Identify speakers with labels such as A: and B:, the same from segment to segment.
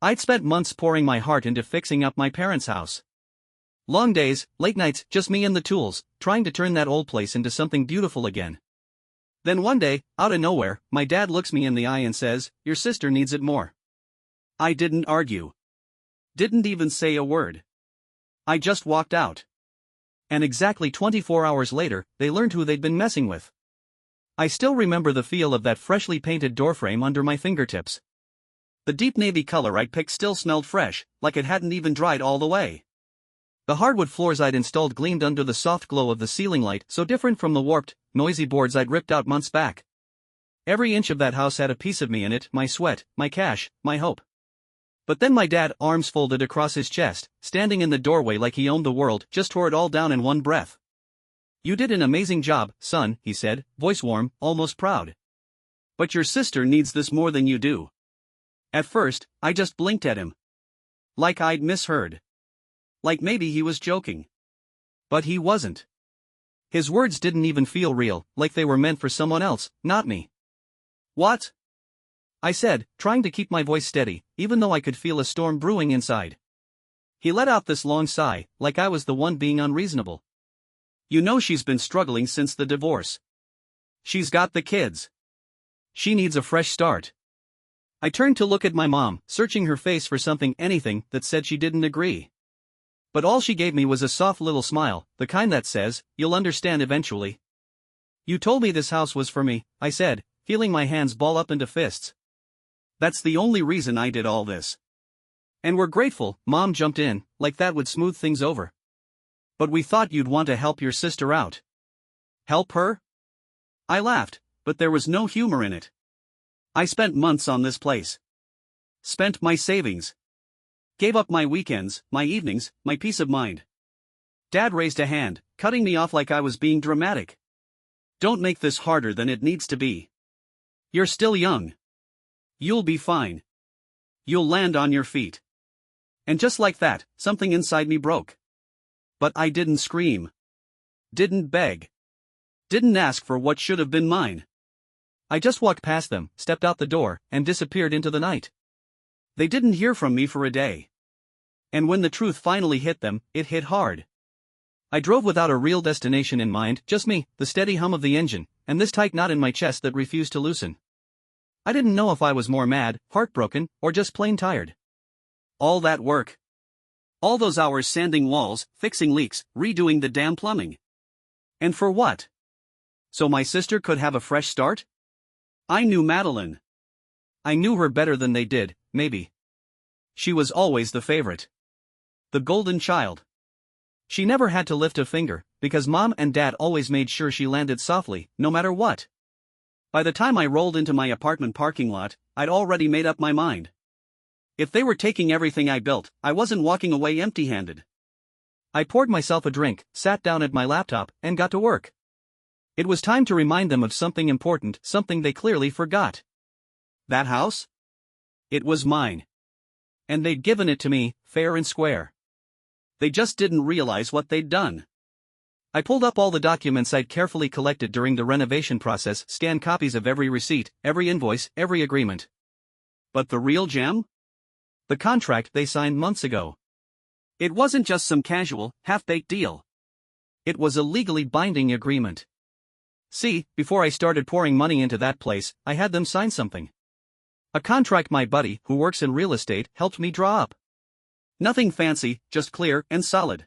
A: I'd spent months pouring my heart into fixing up my parents' house. Long days, late nights, just me and the tools, trying to turn that old place into something beautiful again. Then one day, out of nowhere, my dad looks me in the eye and says, "Your sister needs it more." I didn't argue. Didn't even say a word. I just walked out. And exactly 24 hours later, they learned who they'd been messing with. I still remember the feel of that freshly painted doorframe under my fingertips. The deep navy color I'd picked still smelled fresh, like it hadn't even dried all the way. The hardwood floors I'd installed gleamed under the soft glow of the ceiling light, so different from the warped, noisy boards I'd ripped out months back. Every inch of that house had a piece of me in it, my sweat, my cash, my hope. But then my dad, arms folded across his chest, standing in the doorway like he owned the world, just tore it all down in one breath. "You did an amazing job, son," he said, voice warm, almost proud. "But your sister needs this more than you do." At first, I just blinked at him. Like I'd misheard. Like maybe he was joking. But he wasn't. His words didn't even feel real, like they were meant for someone else, not me. "What?" I said, trying to keep my voice steady, even though I could feel a storm brewing inside. He let out this long sigh, like I was the one being unreasonable. "You know she's been struggling since the divorce. She's got the kids. She needs a fresh start." I turned to look at my mom, searching her face for something, anything, that said she didn't agree. But all she gave me was a soft little smile, the kind that says, "You'll understand eventually." "You told me this house was for me," I said, feeling my hands ball up into fists. "That's the only reason I did all this." "And we're grateful," Mom jumped in, like that would smooth things over. "But we thought you'd want to help your sister out." "Help her?" I laughed, but there was no humor in it. "I spent months on this place. Spent my savings. Gave up my weekends, my evenings, my peace of mind." Dad raised a hand, cutting me off like I was being dramatic. "Don't make this harder than it needs to be. You're still young. You'll be fine. You'll land on your feet." And just like that, something inside me broke. But I didn't scream. Didn't beg. Didn't ask for what should have been mine. I just walked past them, stepped out the door, and disappeared into the night. They didn't hear from me for a day. And when the truth finally hit them, it hit hard. I drove without a real destination in mind, just me, the steady hum of the engine, and this tight knot in my chest that refused to loosen. I didn't know if I was more mad, heartbroken, or just plain tired. All that work. All those hours sanding walls, fixing leaks, redoing the damn plumbing. And for what? So my sister could have a fresh start? I knew Madeline. I knew her better than they did, maybe. She was always the favorite. The golden child. She never had to lift a finger, because Mom and Dad always made sure she landed softly, no matter what. By the time I rolled into my apartment parking lot, I'd already made up my mind. If they were taking everything I built, I wasn't walking away empty-handed. I poured myself a drink, sat down at my laptop, and got to work. It was time to remind them of something important, something they clearly forgot. That house? It was mine. And they'd given it to me, fair and square. They just didn't realize what they'd done. I pulled up all the documents I'd carefully collected during the renovation process, scanned copies of every receipt, every invoice, every agreement. But the real gem? The contract they signed months ago. It wasn't just some casual, half-baked deal. It was a legally binding agreement. See, before I started pouring money into that place, I had them sign something. A contract my buddy, who works in real estate, helped me draw up. Nothing fancy, just clear and solid.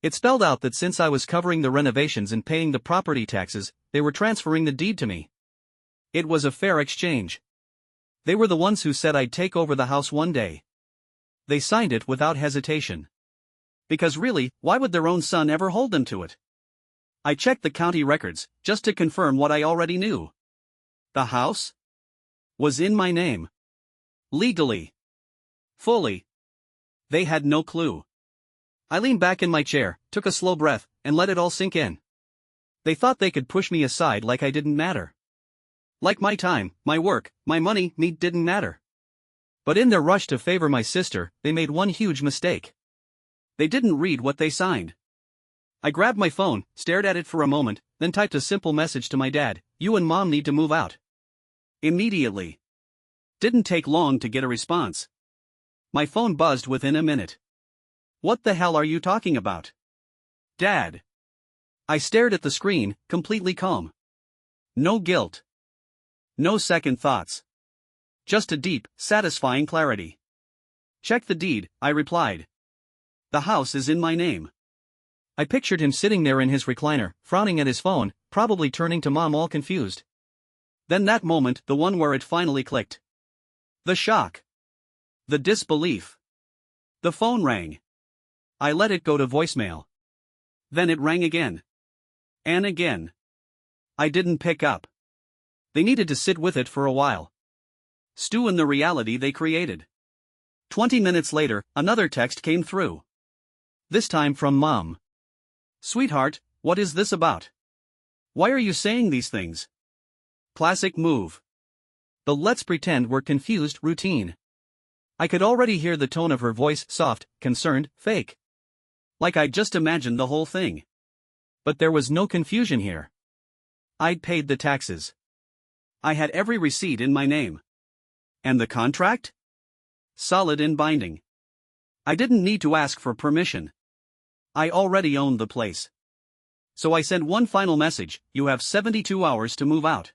A: It spelled out that since I was covering the renovations and paying the property taxes, they were transferring the deed to me. It was a fair exchange. They were the ones who said I'd take over the house one day. They signed it without hesitation. Because really, why would their own son ever hold them to it? I checked the county records, just to confirm what I already knew. The house was in my name. Legally. Fully. They had no clue. I leaned back in my chair, took a slow breath, and let it all sink in. They thought they could push me aside like I didn't matter. Like my time, my work, my money, me didn't matter. But in their rush to favor my sister, they made one huge mistake. They didn't read what they signed. I grabbed my phone, stared at it for a moment, then typed a simple message to my dad: "You and Mom need to move out." Immediately. Didn't take long to get a response. My phone buzzed within a minute. What the hell are you talking about? Dad. I stared at the screen, completely calm. No guilt. No second thoughts. Just a deep, satisfying clarity. Check the deed, I replied. The house is in my name. I pictured him sitting there in his recliner, frowning at his phone, probably turning to Mom all confused. Then that moment, the one where it finally clicked. The shock. The disbelief. The phone rang. I let it go to voicemail. Then it rang again. And again. I didn't pick up. They needed to sit with it for a while. Stew in the reality they created. 20 minutes later, another text came through. This time from Mom. Sweetheart, what is this about? Why are you saying these things? Classic move. The let's pretend we're confused routine. I could already hear the tone of her voice, soft, concerned, fake. Like I'd just imagined the whole thing. But there was no confusion here. I'd paid the taxes. I had every receipt in my name. And the contract? Solid and binding. I didn't need to ask for permission. I already owned the place. So I sent one final message, you have 72 hours to move out.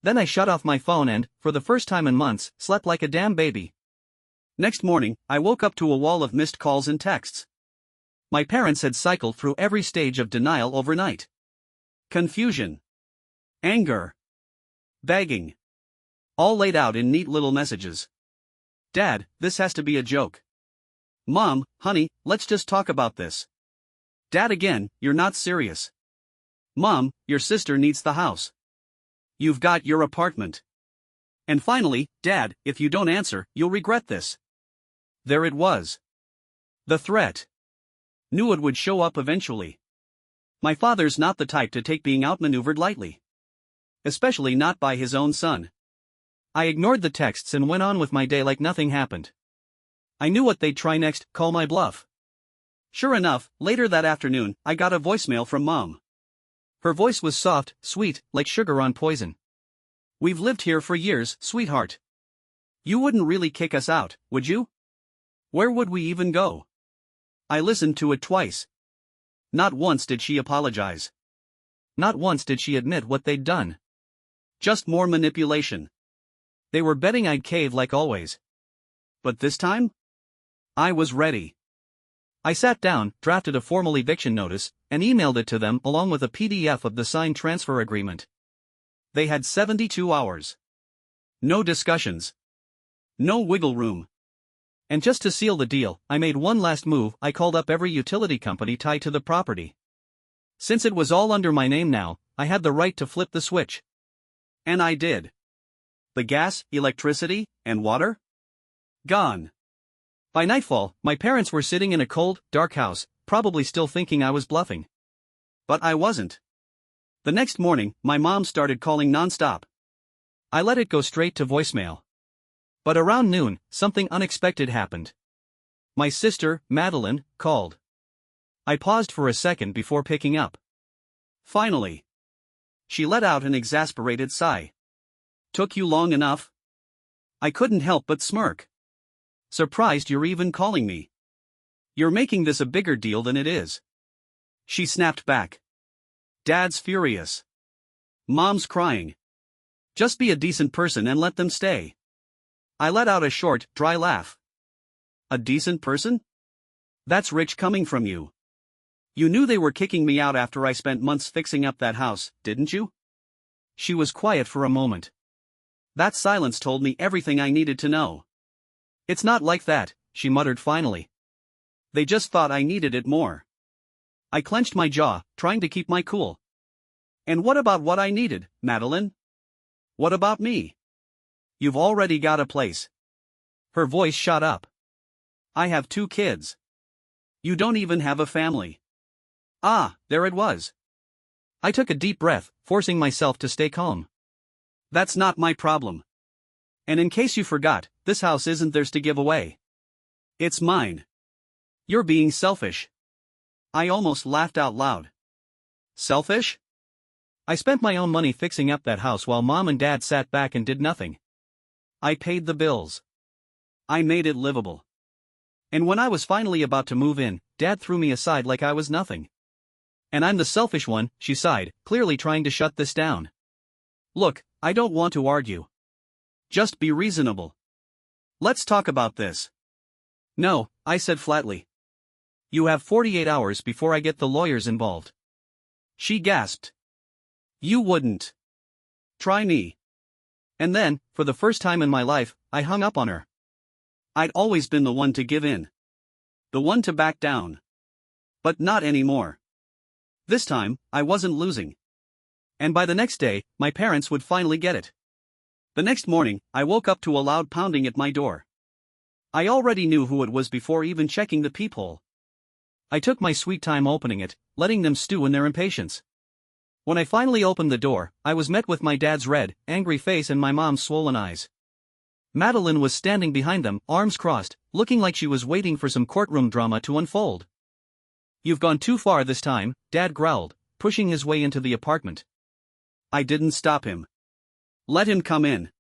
A: Then I shut off my phone and, for the first time in months, slept like a damn baby. Next morning, I woke up to a wall of missed calls and texts. My parents had cycled through every stage of denial overnight. Confusion. Anger. Begging. All laid out in neat little messages. Dad, this has to be a joke. Mom, honey, let's just talk about this. Dad again, you're not serious. Mom, your sister needs the house. You've got your apartment. And finally, Dad, if you don't answer, you'll regret this. There it was. The threat. Knew it would show up eventually. My father's not the type to take being outmaneuvered lightly. Especially not by his own son. I ignored the texts and went on with my day like nothing happened. I knew what they'd try next, call my bluff. Sure enough, later that afternoon, I got a voicemail from Mom. Her voice was soft, sweet, like sugar on poison. We've lived here for years, sweetheart. You wouldn't really kick us out, would you? Where would we even go? I listened to it twice. Not once did she apologize. Not once did she admit what they'd done. Just more manipulation. They were betting I'd cave like always. But this time? I was ready. I sat down, drafted a formal eviction notice, and emailed it to them along with a PDF of the signed transfer agreement. They had 72 hours. No discussions. No wiggle room. And just to seal the deal, I made one last move. I called up every utility company tied to the property. Since it was all under my name now, I had the right to flip the switch. And I did. The gas, electricity, and water? Gone. By nightfall, my parents were sitting in a cold, dark house, probably still thinking I was bluffing. But I wasn't. The next morning, my mom started calling nonstop. I let it go straight to voicemail. But around noon, something unexpected happened. My sister, Madeline, called. I paused for a second before picking up. Finally. She let out an exasperated sigh. Took you long enough? I couldn't help but smirk. Surprised you're even calling me. You're making this a bigger deal than it is. She snapped back. Dad's furious. Mom's crying. Just be a decent person and let them stay. I let out a short, dry laugh. A decent person? That's rich coming from you. You knew they were kicking me out after I spent months fixing up that house, didn't you? She was quiet for a moment. That silence told me everything I needed to know. It's not like that, she muttered finally. They just thought I needed it more. I clenched my jaw, trying to keep my cool. And what about what I needed, Madeline? What about me? You've already got a place. Her voice shot up. I have 2 kids. You don't even have a family. Ah, there it was. I took a deep breath, forcing myself to stay calm. That's not my problem. And in case you forgot, this house isn't theirs to give away. It's mine. You're being selfish. I almost laughed out loud. Selfish? I spent my own money fixing up that house while Mom and Dad sat back and did nothing. I paid the bills. I made it livable. And when I was finally about to move in, Dad threw me aside like I was nothing. And I'm the selfish one, she sighed, clearly trying to shut this down. Look, I don't want to argue. Just be reasonable. Let's talk about this. No, I said flatly. You have 48 hours before I get the lawyers involved. She gasped. You wouldn't. Try me. And then, for the first time in my life, I hung up on her. I'd always been the one to give in. The one to back down. But not anymore. This time, I wasn't losing. And by the next day, my parents would finally get it. The next morning, I woke up to a loud pounding at my door. I already knew who it was before even checking the peephole. I took my sweet time opening it, letting them stew in their impatience. When I finally opened the door, I was met with my dad's red, angry face and my mom's swollen eyes. Madeline was standing behind them, arms crossed, looking like she was waiting for some courtroom drama to unfold. You've gone too far this time, Dad growled, pushing his way into the apartment. I didn't stop him. Let him come in.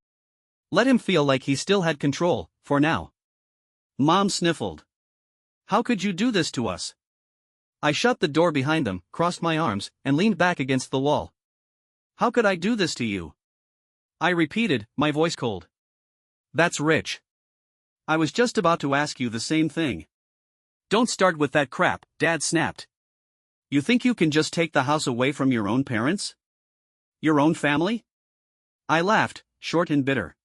A: Let him feel like he still had control, for now. Mom sniffled. How could you do this to us? I shut the door behind them, crossed my arms, and leaned back against the wall. How could I do this to you? I repeated, my voice cold. That's rich. I was just about to ask you the same thing. Don't start with that crap, Dad snapped. You think you can just take the house away from your own parents? Your own family? I laughed, short and bitter.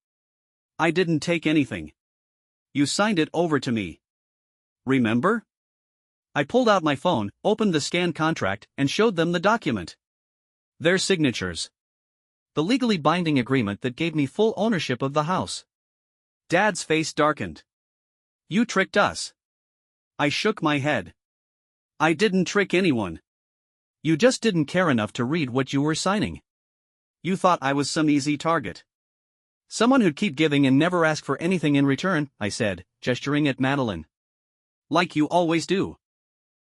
A: I didn't take anything. You signed it over to me. Remember? I pulled out my phone, opened the scanned contract, and showed them the document. Their signatures. The legally binding agreement that gave me full ownership of the house. Dad's face darkened. You tricked us. I shook my head. I didn't trick anyone. You just didn't care enough to read what you were signing. You thought I was some easy target. Someone who'd keep giving and never ask for anything in return, I said, gesturing at Madeline. Like you always do.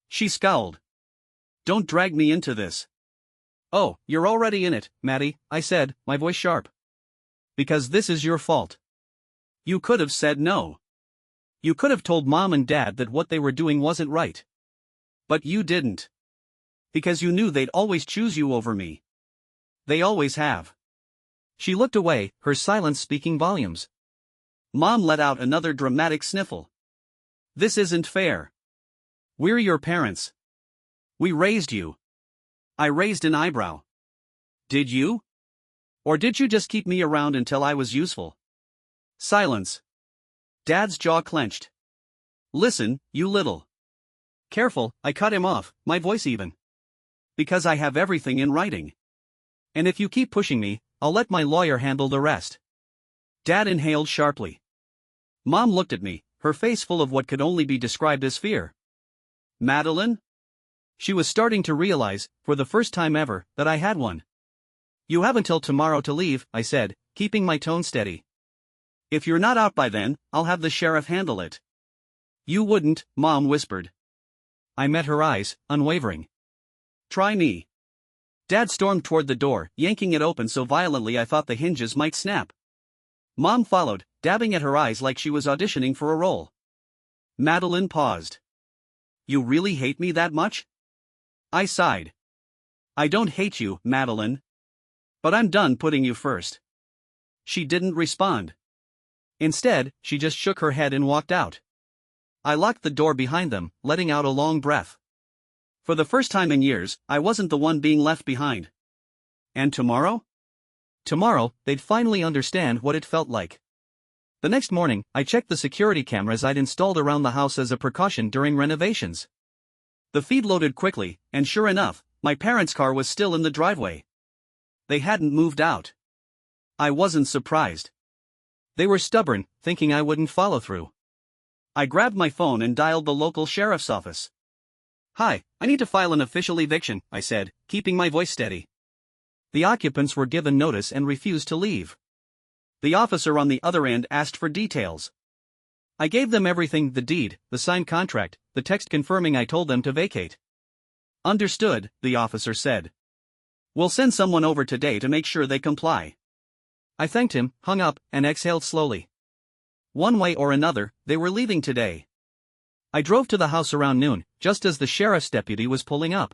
A: She scowled. Don't drag me into this. Oh, you're already in it, Maddie, I said, my voice sharp. Because this is your fault. You could have said no. You could have told Mom and Dad that what they were doing wasn't right. But you didn't. Because you knew they'd always choose you over me. They always have. She looked away, her silence speaking volumes. Mom let out another dramatic sniffle. This isn't fair. We're your parents. We raised you. I raised an eyebrow. Did you? Or did you just keep me around until I was useful? Silence. Dad's jaw clenched. Listen, you little. Careful, I cut him off, my voice even. Because I have everything in writing. And if you keep pushing me, I'll let my lawyer handle the rest. Dad inhaled sharply. Mom looked at me, her face full of what could only be described as fear. Madeline? She was starting to realize, for the first time ever, that I had one. You have until tomorrow to leave, I said, keeping my tone steady. If you're not out by then, I'll have the sheriff handle it. You wouldn't, Mom whispered. I met her eyes, unwavering. Try me. Dad stormed toward the door, yanking it open so violently I thought the hinges might snap. Mom followed, dabbing at her eyes like she was auditioning for a role. Madeline paused. You really hate me that much? I sighed. I don't hate you, Madeline. But I'm done putting you first. She didn't respond. Instead, she just shook her head and walked out. I locked the door behind them, letting out a long breath. For the first time in years, I wasn't the one being left behind. And tomorrow? Tomorrow, they'd finally understand what it felt like. The next morning, I checked the security cameras I'd installed around the house as a precaution during renovations. The feed loaded quickly, and sure enough, my parents' car was still in the driveway. They hadn't moved out. I wasn't surprised. They were stubborn, thinking I wouldn't follow through. I grabbed my phone and dialed the local sheriff's office. Hi, I need to file an official eviction, I said, keeping my voice steady. The occupants were given notice and refused to leave. The officer on the other end asked for details. I gave them everything: the deed, the signed contract, the text confirming I told them to vacate. Understood, the officer said. We'll send someone over today to make sure they comply. I thanked him, hung up, and exhaled slowly. One way or another, they were leaving today. I drove to the house around noon, just as the sheriff's deputy was pulling up.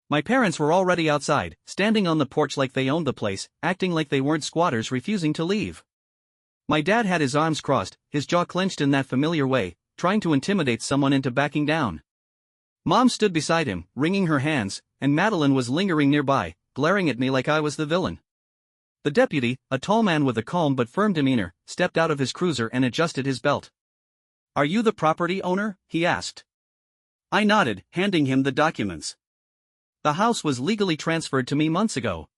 A: My parents were already outside, standing on the porch like they owned the place, acting like they weren't squatters refusing to leave. My dad had his arms crossed, his jaw clenched in that familiar way, trying to intimidate someone into backing down. Mom stood beside him, wringing her hands, and Madeline was lingering nearby, glaring at me like I was the villain. The deputy, a tall man with a calm but firm demeanor, stepped out of his cruiser and adjusted his belt. "Are you the property owner?" he asked. I nodded, handing him the documents. The house was legally transferred to me months ago.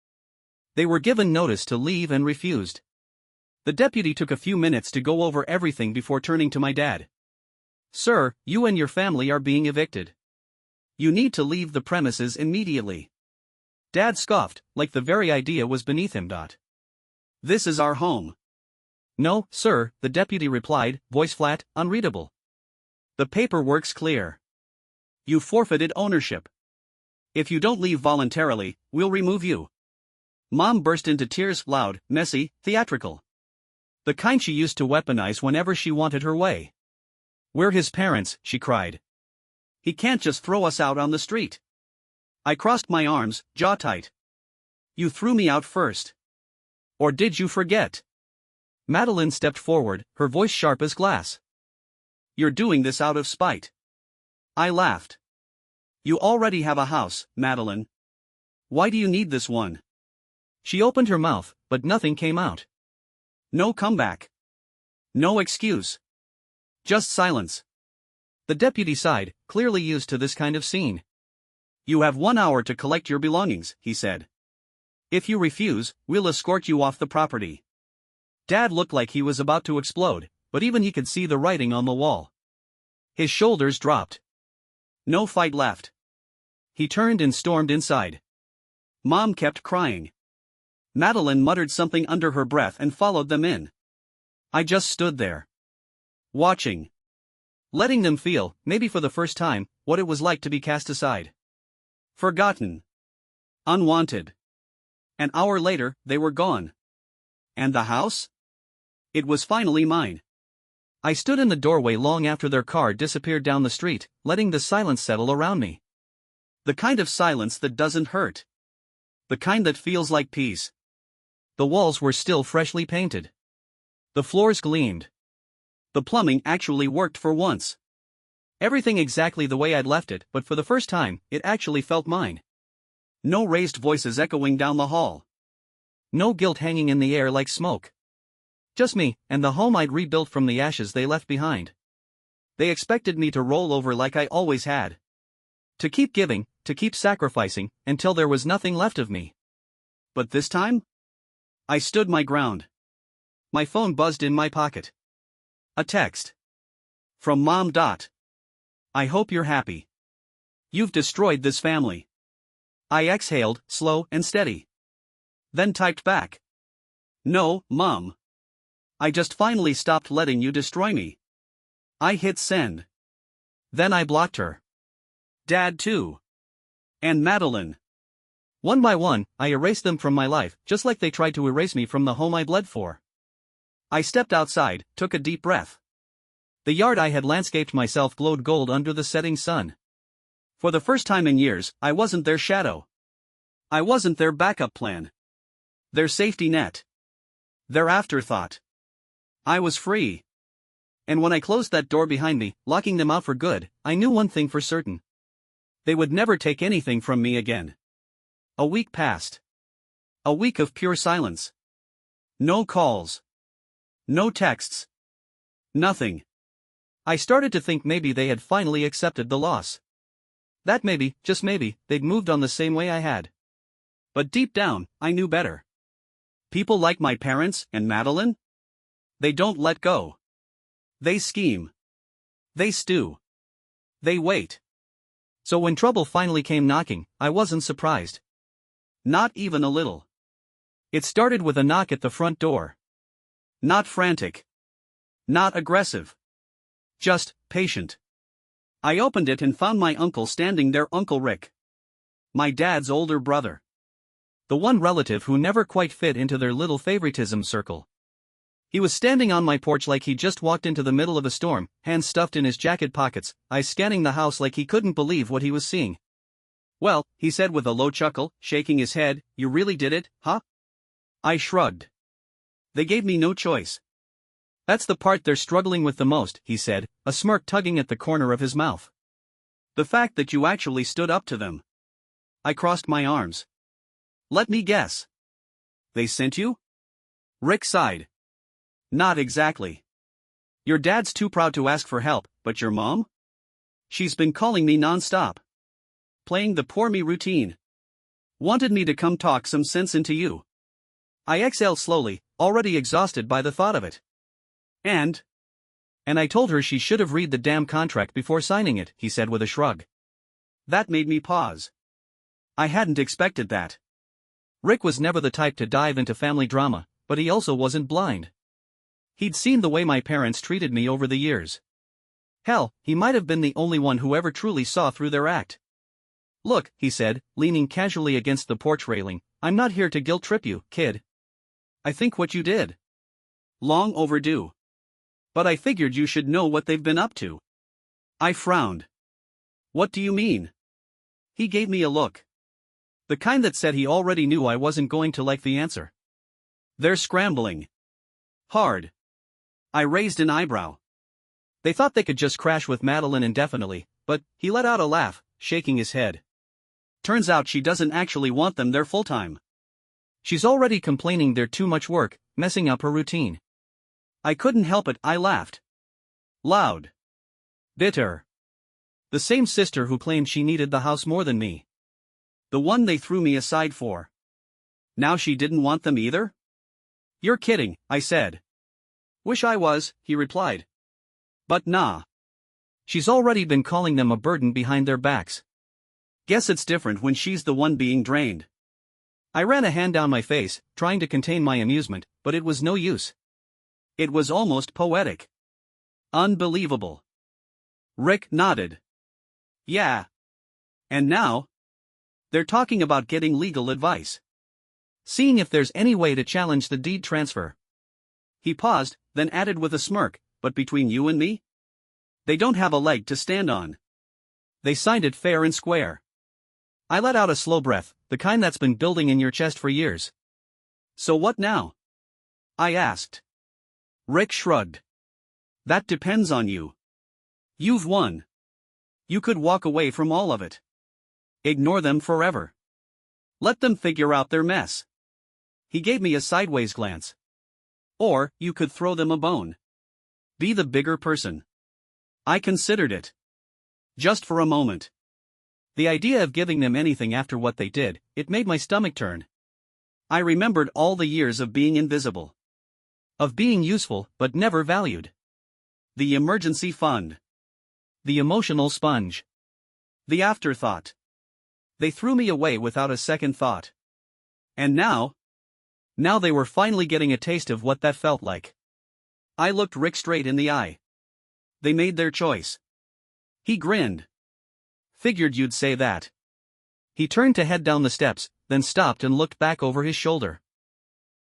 A: They were given notice to leave and refused. The deputy took a few minutes to go over everything before turning to my dad. "Sir, you and your family are being evicted. You need to leave the premises immediately." Dad scoffed, like the very idea was beneath him. "This is our home." "No, sir," the deputy replied, voice flat, unreadable. "The paperwork's clear. You forfeited ownership. If you don't leave voluntarily, we'll remove you." Mom burst into tears, loud, messy, theatrical. The kind she used to weaponize whenever she wanted her way. "We're his parents," she cried. "He can't just throw us out on the street." I crossed my arms, jaw tight. "You threw me out first. Or did you forget?" Madeline stepped forward, her voice sharp as glass. "You're doing this out of spite." I laughed. "You already have a house, Madeline. Why do you need this one?" She opened her mouth, but nothing came out. No comeback. No excuse. Just silence. The deputy sighed, clearly used to this kind of scene. "You have 1 hour to collect your belongings," he said. "If you refuse, we'll escort you off the property." Dad looked like he was about to explode, but even he could see the writing on the wall. His shoulders dropped. No fight left. He turned and stormed inside. Mom kept crying. Madeline muttered something under her breath and followed them in. I just stood there. Watching. Letting them feel, maybe for the first time, what it was like to be cast aside. Forgotten. Unwanted. An hour later, they were gone. And the house? It was finally mine. I stood in the doorway long after their car disappeared down the street, letting the silence settle around me. The kind of silence that doesn't hurt. The kind that feels like peace. The walls were still freshly painted. The floors gleamed. The plumbing actually worked for once. Everything exactly the way I'd left it, but for the first time, it actually felt mine. No raised voices echoing down the hall. No guilt hanging in the air like smoke. Just me, and the home I'd rebuilt from the ashes they left behind. They expected me to roll over like I always had. To keep giving, to keep sacrificing, until there was nothing left of me. But this time? I stood my ground. My phone buzzed in my pocket. A text. From Mom. "I hope you're happy. You've destroyed this family." I exhaled, slow and steady. Then typed back. "No, Mom. I just finally stopped letting you destroy me." I hit send. Then I blocked her. Dad too. And Madeline. One by one, I erased them from my life, just like they tried to erase me from the home I bled for. I stepped outside, took a deep breath. The yard I had landscaped myself glowed gold under the setting sun. For the first time in years, I wasn't their shadow. I wasn't their backup plan. Their safety net. Their afterthought. I was free. And when I closed that door behind me, locking them out for good, I knew one thing for certain. They would never take anything from me again. A week passed. A week of pure silence. No calls. No texts. Nothing. I started to think maybe they had finally accepted the loss. That maybe, just maybe, they'd moved on the same way I had. But deep down, I knew better. People like my parents and Madeline? They don't let go. They scheme. They stew. They wait. So when trouble finally came knocking, I wasn't surprised. Not even a little. It started with a knock at the front door. Not frantic. Not aggressive. Just patient. I opened it and found my uncle standing there, Uncle Rick. My dad's older brother. The one relative who never quite fit into their little favoritism circle. He was standing on my porch like he just walked into the middle of a storm, hands stuffed in his jacket pockets, eyes scanning the house like he couldn't believe what he was seeing. "Well," he said with a low chuckle, shaking his head, "you really did it, huh?" I shrugged. "They gave me no choice." "That's the part they're struggling with the most," he said, a smirk tugging at the corner of his mouth. "The fact that you actually stood up to them." I crossed my arms. "Let me guess. They sent you?" Rick sighed. "Not exactly. Your dad's too proud to ask for help, but your mom? She's been calling me non-stop. Playing the poor me routine. Wanted me to come talk some sense into you." I exhaled slowly, already exhausted by the thought of it. And I told her she should have read the damn contract before signing it," he said with a shrug. That made me pause. I hadn't expected that. Rick was never the type to dive into family drama, but he also wasn't blind. He'd seen the way my parents treated me over the years. Hell, he might have been the only one who ever truly saw through their act. "Look," he said, leaning casually against the porch railing, "I'm not here to guilt-trip you, kid. I think what you did. Long overdue. But I figured you should know what they've been up to." I frowned. "What do you mean?" He gave me a look. The kind that said he already knew I wasn't going to like the answer. "They're scrambling. Hard." I raised an eyebrow. "They thought they could just crash with Madeline indefinitely, but," he let out a laugh, shaking his head. "Turns out she doesn't actually want them there full-time. She's already complaining they're too much work, messing up her routine." I couldn't help it, I laughed. Loud. Bitter. The same sister who claimed she needed the house more than me. The one they threw me aside for. Now she didn't want them either? "You're kidding," I said. "Wish I was," he replied. "But nah. She's already been calling them a burden behind their backs. Guess it's different when she's the one being drained." I ran a hand down my face, trying to contain my amusement, but it was no use. It was almost poetic. Unbelievable. Rick nodded. "Yeah. And now? They're talking about getting legal advice. Seeing if there's any way to challenge the deed transfer." He paused, then added with a smirk, "But between you and me? They don't have a leg to stand on. They signed it fair and square." I let out a slow breath, the kind that's been building in your chest for years. "So what now?" I asked. Rick shrugged. "That depends on you. You've won. You could walk away from all of it. Ignore them forever. Let them figure out their mess." He gave me a sideways glance. "Or, you could throw them a bone. Be the bigger person." I considered it. Just for a moment. The idea of giving them anything after what they did, it made my stomach turn. I remembered all the years of being invisible. Of being useful, but never valued. The emergency fund. The emotional sponge. The afterthought. They threw me away without a second thought. And now they were finally getting a taste of what that felt like. I looked Rick straight in the eye. They made their choice. He grinned. "Figured you'd say that." He turned to head down the steps, then stopped and looked back over his shoulder.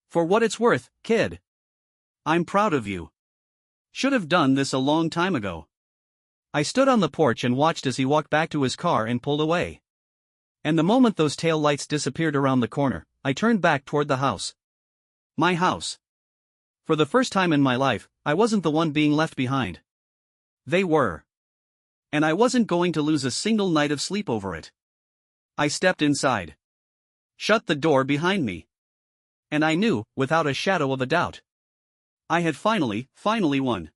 A: "For what it's worth, kid. I'm proud of you. Should have done this a long time ago." I stood on the porch and watched as he walked back to his car and pulled away. And the moment those tail lights disappeared around the corner, I turned back toward the house. My house. For the first time in my life, I wasn't the one being left behind. They were. And I wasn't going to lose a single night of sleep over it. I stepped inside. Shut the door behind me. And I knew, without a shadow of a doubt, I had finally won.